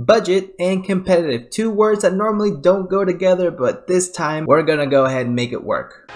budget and competitive. Two words that normally don't go together, but this time we're gonna go ahead and make it work.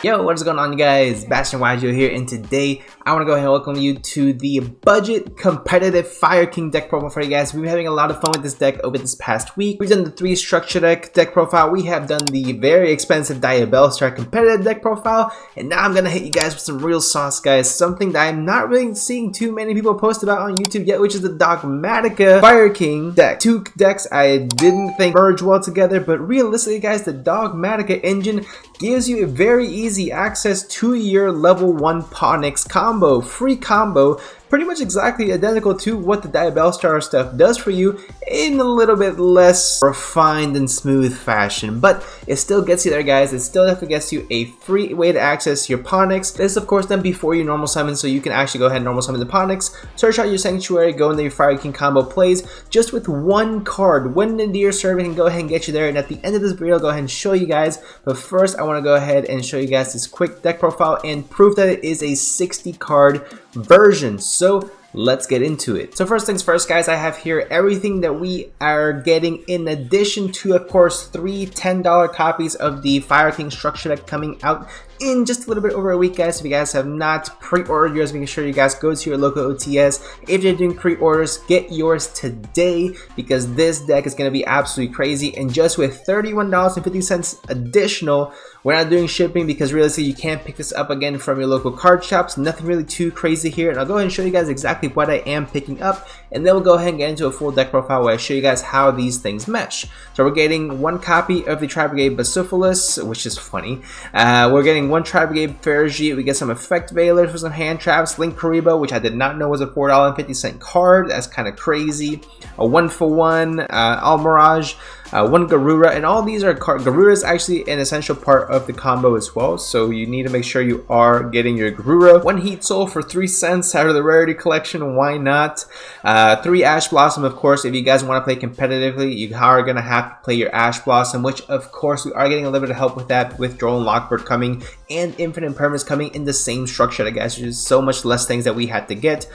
Yo, what is going on, you guys? BashtianYgo here, and today I want to go ahead and welcome you to the budget competitive Fire King deck profile for you guys. We've been having a lot of fun with this deck over this past week. We've done the 3 structure deck profile. We have done the very expensive Bashtian competitive deck profile, and now I'm gonna hit you guys with some real sauce, guys. Something that I'm not really seeing too many people post about on YouTube yet, which is the Dogmatika Fire King deck. 2 decks I didn't think merge well together, but realistically, guys, the Dogmatika engine gives you a very easy access to your level 1 Ponix combo, free combo, pretty much exactly identical to what the Bashtian stuff does for you in a little bit less refined and smooth fashion, but it still gets you there, guys. It still definitely gets you a free way to access your Ponix. This is of course done before you normal summon, so you can actually go ahead and normal summon the Ponix, search out your Sanctuary, go into your Fire King combo plays just with 1 card, 1 into your servant, and go ahead and get you there. And at the end of this video, I'll go ahead and show you guys, but first I want to go ahead and show you guys this quick deck profile and proof that it is a 60 card version. So let's get into it. So first things first, guys, I have here everything that we are getting in addition to, of course, 3 $10 copies of the Fire King structure deck coming out in just a little bit over a week, guys. If you guys have not pre-ordered yours, making sure you guys go to your local OTS. If you're doing pre-orders, get yours today, because this deck is going to be absolutely crazy. And just with $31.50 additional, we're not doing shipping because realistically you can't pick this up again from your local card shops. Nothing really too crazy here, and I'll go ahead and show you guys exactly what I am picking up, and then we'll go ahead and get into a full deck profile where I show you guys how these things mesh. So we're getting 1 copy of the Tri-Brigade Basiphilus, which is funny. We're getting 1 Tri-Brigade Fergie. We get some Effect Veilers for some hand traps. Link Karibo, which I did not know was a $4.50 card. That's kind of crazy. A 1-for-1 Almirage. 1 Garura, and all these are Garura is actually an essential part of the combo as well, so you need to make sure you are getting your Garura. 1 Heat Soul for 3 cents out of the rarity collection, why not? 3 Ash Blossom, of course. If you guys want to play competitively, you are going to have to play your Ash Blossom, which of course we are getting a little bit of help with that with Droll and Lockbird coming and Infinite Impermanence coming in the same structure, I guess, which is so much less things that we had to get.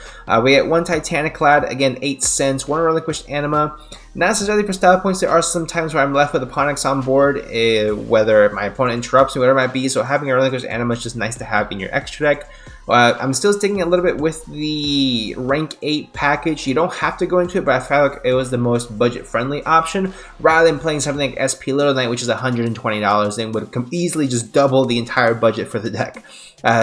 We get 1 Titanic Clad, again 8 cents, 1 Relinquished Anima. Not necessarily for style points. There are some times where I'm left with a Ponix on board, whether my opponent interrupts me, whatever it might be, so having a Relinquished Anima is just nice to have in your extra deck. I'm still sticking a little bit with the rank 8 package. You don't have to go into it, but I felt like it was the most budget friendly option rather than playing something like SP Little Knight, which is $120 and would easily just double the entire budget for the deck.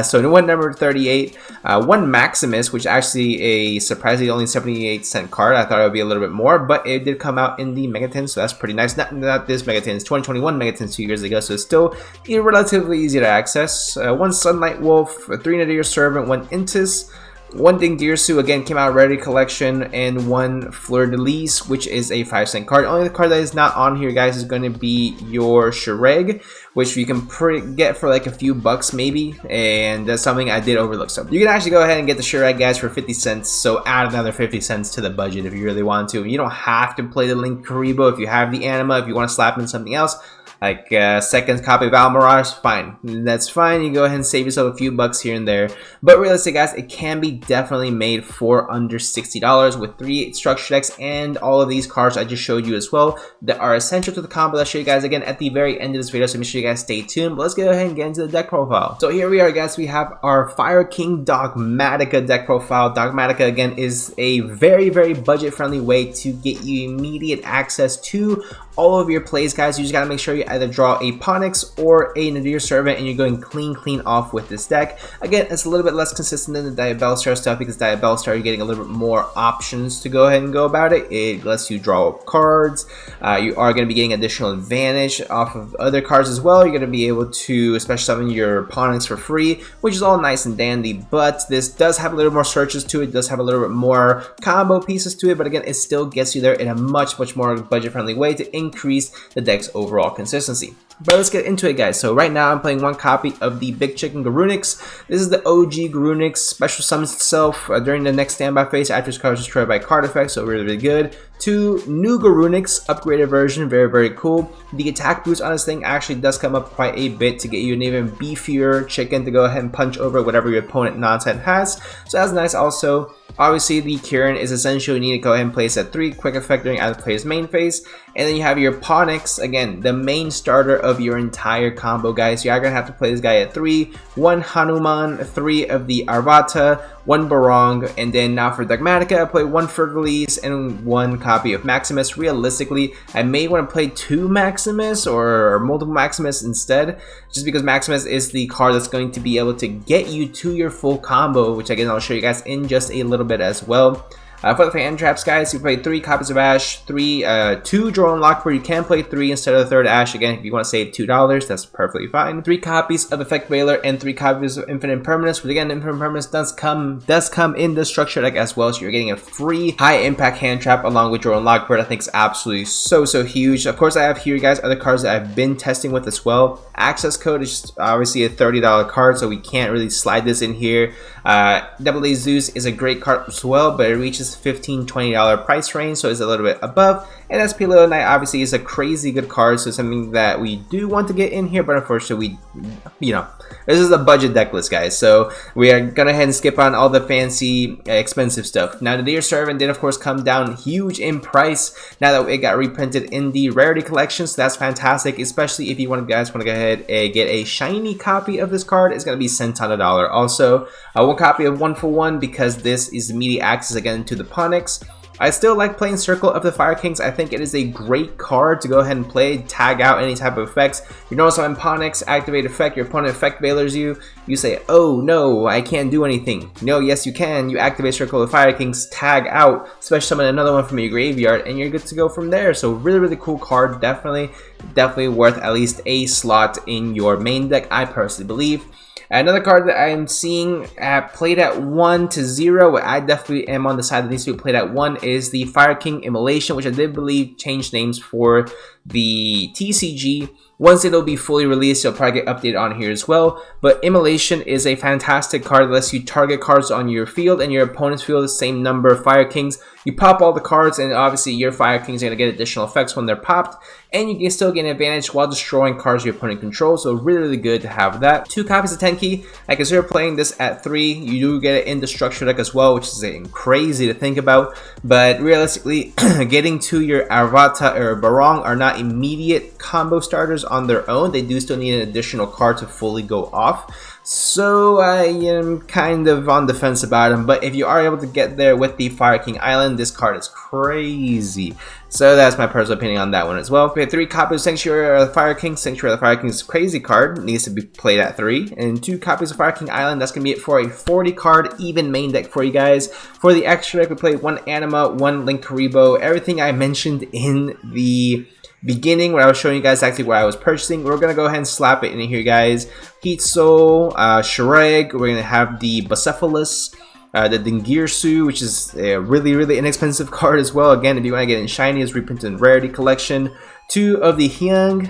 So 1 number 38, 1 Maximus, which actually a surprisingly only 78-cent card. I thought it would be a little bit more, but it did come out in the Megatins, so that's pretty nice. Not this Megatins, 2021 Megatins 2 years ago, so it's still relatively easy to access. 1 Sunlight Wolf, 3 Nadir Servant, 1 Intis, 1 Dingdirsu, again came out Rarity Collection, and 1 Fleur de Lis, which is a 5-cent card. Only the card that is not on here, guys, is going to be your Shireg, which you can get for like a few bucks maybe, and that's something I did overlook. So you can actually go ahead and get the Shireg, guys, for 50 cents, so add another 50 cents to the budget if you really want to. You don't have to play the Link Karibo if you have the Anima. If you want to slap in something else, like second copy of Almirage, fine. That's fine. You go ahead and save yourself a few bucks here and there. But realistically, guys, it can be definitely made for under $60 with 3 structure decks and all of these cards I just showed you as well that are essential to the combo. I'll show you guys again at the very end of this video, so make sure you guys stay tuned. But let's go ahead and get into the deck profile. So here we are, guys. We have our Fire King Dogmatika deck profile. Dogmatika, again, is a very, very budget-friendly way to get you immediate access to all of your plays, guys. You just gotta make sure you either draw a Ponix or a Nadir Servant, and you're going clean off with this deck. Again, it's a little bit less consistent than the Bashtian stuff, because Bashtian you're getting a little bit more options to go ahead and go about it. It lets you draw up cards. You are going to be getting additional advantage off of other cards as well. You're going to be able to special summon your Ponix for free, which is all nice and dandy, but this does have a little more searches to it. It does have a little bit more combo pieces to it, but again, it still gets you there in a much more budget friendly way to increase the deck's overall consistency. But let's get into it, guys. So right now I'm playing one copy of the Big Chicken Garunix. This is the OG Garunix. Special summons itself during the next standby phase after his card is destroyed by card effect, so really, really good. 2 new Garunix, upgraded version, very, very cool. The attack boost on this thing actually does come up quite a bit to get you an even beefier chicken to go ahead and punch over whatever your opponent nonsense has. So that's nice also. Obviously, the Kieran is essential. You need to go ahead and place at 3 quick effect during either player's main phase. And then you have your Ponix, again, the main starter of your entire combo, guys. You are going to have to play this guy at 3, 1 Hanuman, 3 of the Arvata, 1 Barong, and then now for Dogmatika, I play 1 Fergalese and 1 copy of Maximus. Realistically, I may want to play 2 Maximus or multiple Maximus instead, just because Maximus is the card that's going to be able to get you to your full combo, which again, I'll show you guys in just a little bit as well. For the fan traps, guys, you play 3 copies of Ash, 2 Drone Lockbird. You can play 3 instead of the 3rd Ash. Again, if you want to save $2, that's perfectly fine. 3 copies of Effect Veiler and 3 copies of Infinite Impermanence. But again, Infinite Impermanence does come in the structure deck as well, so you're getting a free high impact hand trap along with Drone Lockbird. I think is absolutely so huge. Of course, I have here, guys, other cards that I've been testing with as well. Access code is just obviously a $30 card, so we can't really slide this in here. Double A Zeus is a great card as well, but it reaches $15–20 price range, so it's a little bit above. And SP Little Knight obviously is a crazy good card, so something that we do want to get in here, but unfortunately this is a budget deck list, guys, so we are gonna head and skip on all the fancy expensive stuff. Now the Dear Servant did of course come down huge in price now that it got reprinted in the rarity collection, so that's fantastic, especially if you guys want to go ahead and get a shiny copy of this card. It's gonna be cents on the dollar. Also, 1 copy of 1 for 1 because this is immediate access again to the Ponix. I still like playing Circle of the Fire Kings. I think it is a great card to go ahead and play, tag out any type of effects. You notice on Ponix, activate effect, your opponent effect veilers you. You say, oh no, I can't do anything. No, yes you can. You activate Circle of the Fire Kings, tag out, special summon another one from your graveyard, and you're good to go from there. So really, really cool card. Definitely worth at least a slot in your main deck, I personally believe. Another card that I'm seeing played at 1 to 0, I definitely am on the side that needs to be played at 1, is the Fire King Immolation, which I did believe changed names for the TCG. Once it'll be fully released, it'll probably get updated on here as well. But Immolation is a fantastic card that lets you target cards on your field and your opponent's field, the same number of Fire Kings. You pop all the cards, and obviously your Fire Kings are going to get additional effects when they're popped. And you can still get an advantage while destroying cards your opponent controls. So really, really good to have that. 2 copies of Tenki. I consider playing this at 3. You do get it in the structure deck as well, which is crazy to think about. But realistically, getting to your Arvata or Barong are not immediate combo starters on their own. They do still need an additional card to fully go off. So I am kind of on the fence about them, but if you are able to get there with the Fire King Island, this card is crazy. So that's my personal opinion on that one as well. We have 3 copies of Sanctuary of the Fire King. Sanctuary of the Fire King is a crazy card, needs to be played at 3. And 2 copies of Fire King Island, that's going to be it for a 40 card even main deck for you guys. For the extra deck, we played 1 Anima, 1 Link Karibo, everything I mentioned in the beginning where I was showing you guys actually what I was purchasing. We're gonna go ahead and slap it in here, guys. Heat Soul, Shreg, we're gonna have the Bucephalus, the Dingirsu, which is a really inexpensive card as well. Again, if you want to get in shiny, it's reprinted in rarity collection. 2 of the Hyung,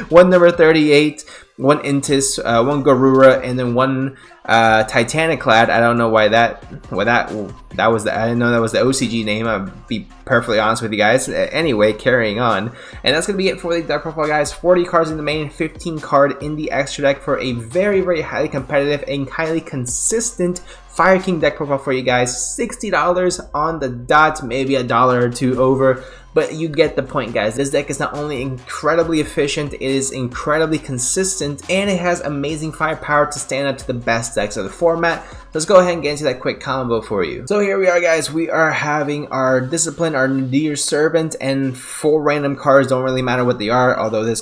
1 number 38, 1 Intis, 1 Garura, and then 1 Titaniclad. I don't know why that was the, I didn't know that was the OCG name. I'll be perfectly honest with you guys. Anyway, carrying on, and that's gonna be it for the deck profile, guys. 40 cards in the main, 15 card in the extra deck for a very highly competitive and highly consistent Fire King deck profile for you guys. $60 on the dot, maybe $1 or 2 over. But you get the point, guys. This deck is not only incredibly efficient, it is incredibly consistent, and it has amazing firepower to stand up to the best decks of the format. Let's go ahead and get into that quick combo for you. So here we are, guys. We are having our Discipline, our Dear Servant, and 4 random cards. Don't really matter what they are, although this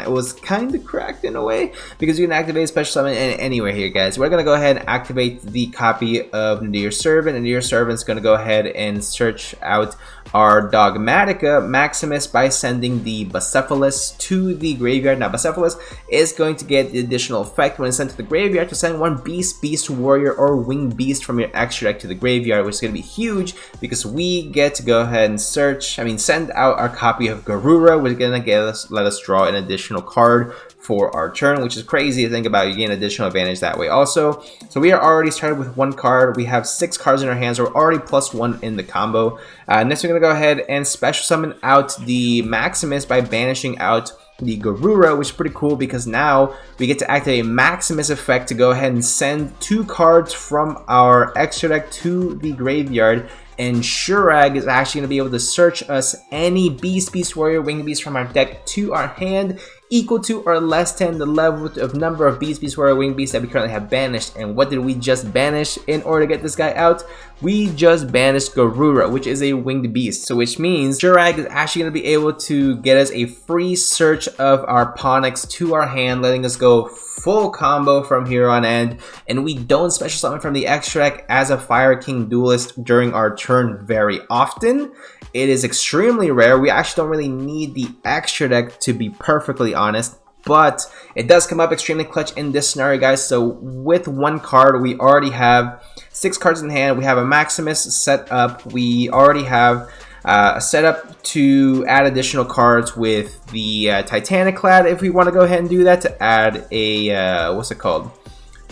was kind of cracked in a way, because you can activate special summon anywhere here, guys. We're going to go ahead and activate the copy of Dear Servant, and Dear Servant's going to go ahead and search out our Dogmatika Maximus by sending the Bucephalus to the graveyard. Now, Bucephalus us is going to get the additional effect when it's sent to the graveyard to send one Beast, Beast Warrior, or Winged Beast from your extra deck to the graveyard, which is going to be huge because we get to go ahead and send out our copy of Garura, which is going to let us draw an additional card for our turn, which is crazy to think about. You gain additional advantage that way also. So we are already started with 1 card. We have 6 cards in our hands. We're already +1 in the combo. Next we're going to go ahead and special summon out the Maximus by banishing out the Garura, which is pretty cool because now we get to activate a Maximus effect to go ahead and send 2 cards from our extra deck to the graveyard. And Shurag is actually going to be able to search us any Beast, Beast Warrior, Winged Beast from our deck to our hand equal to or less than the level of number of Beast, Beast Warrior, Winged Beast that we currently have banished. And what did we just banish in order to get this guy out? We just banished Garura, which is a Winged Beast. So which means Shurag is actually going to be able to get us a free search of our Ponix to our hand, letting us go full combo from here on end. And we don't special summon from the extra deck as a Fire King duelist during our turn very often. It is extremely rare. We actually don't really need the extra deck, to be perfectly honest, but it does come up extremely clutch in this scenario, guys. So with 1 card, we already have 6 cards in hand. We have a Maximus set up. We already have a setup to add additional cards with the Titaniclad if we want to go ahead and do that, to add a what's it called,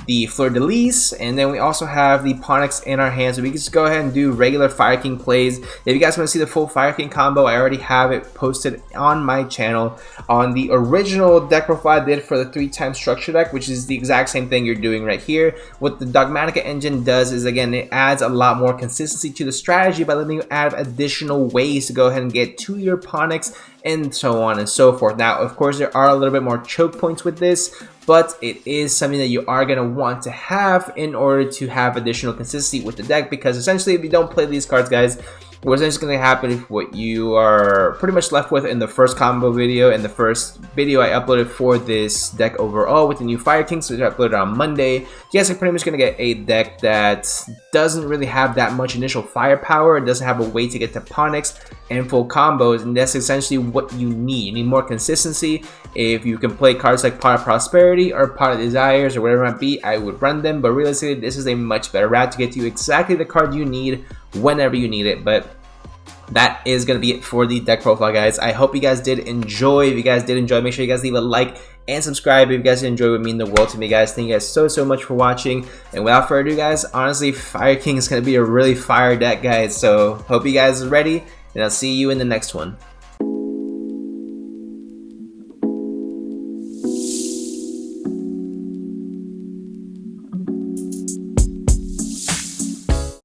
the Fleur de Lis, and then we also have the Ponix in our hands, so we can just go ahead and do regular Fire King plays. If you guys want to see the full Fire King combo, I already have it posted on my channel on the original deck profile I did for the 3-time structure deck, which is the exact same thing you're doing right here. What the Dogmatika engine does is, again, it adds a lot more consistency to the strategy by letting you add additional ways to go ahead and get to your Ponix and so on and so forth. Now, of course, there are a little bit more choke points with this, but it is something that you are going to want to have in order to have additional consistency with the deck, because essentially if you don't play these cards, guys, what's essentially going to happen is what you are pretty much left with in the first combo video and the first video I uploaded for this deck overall with the new Fire Kings, which I uploaded on Monday. You guys are pretty much going to get a deck that doesn't really have that much initial firepower. It doesn't have a way to get to Ponix and full combos, and that's essentially what you need. You need more consistency. If you can play cards like Pot of Prosperity or Pot of Desires or whatever it might be, I would run them, but realistically, this is a much better route to get you exactly the card you need whenever you need it. But that is going to be it for the deck profile, guys. I hope you guys did enjoy. If you guys did enjoy, make sure you guys leave a like and subscribe. If you guys did enjoy, it would mean the world to me, guys. Thank you guys so much for watching. And without further ado, guys, honestly, Fire King is going to be a really fire deck, guys. So hope you guys are ready, and I'll see you in the next one.